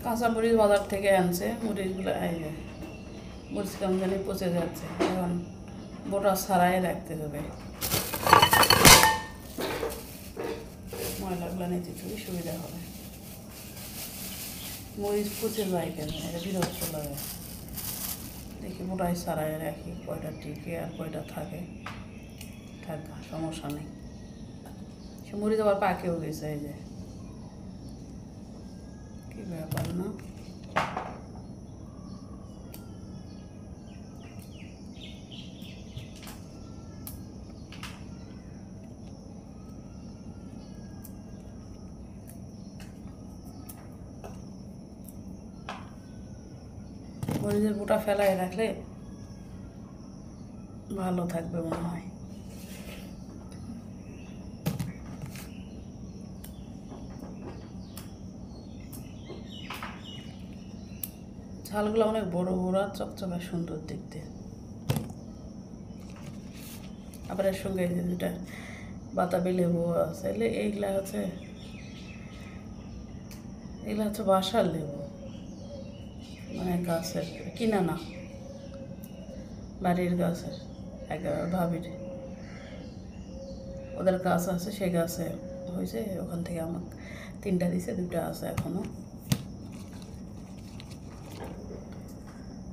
কাঁচামরিচ বাজার থেকে আনছে, মরিচগুলো মরিচ কেমন জানি পচে যাচ্ছে, এখন বোটা ছাড়াই রাখতে হবে। ময়লাগুলো নিতে খুবই সুবিধা হবে। মরিচ পচে যায় কেন, এটা বিরক্ত লাগে। দেখি বোটাই ছাড়াই রাখি, কয়টা টিকে আর কয়টা থাকে, থাক সমস্যা নেই। সে মরিচ আবার পাকেও গেছে, এই যে কি ব্যাপার না। মরিচের বোটা ফেলায় রাখলে ভালো থাকবে মনে হয়। ঝালগুলো অনেক বড় বড় আর চকচকে সুন্দর দেখতে। আবার এর সঙ্গে যেটা বাতাবি লেবু আছে, এইগুলা হচ্ছে বাসার লেবু, মানে গাছের, কিনা না, বাড়ির গাছের। একেবারে ভাবির ওদের গাছ আছে, সেই গাছে হয়েছে, ওখান থেকে আমাকে 3টা দিছে, 2টা আছে এখনো।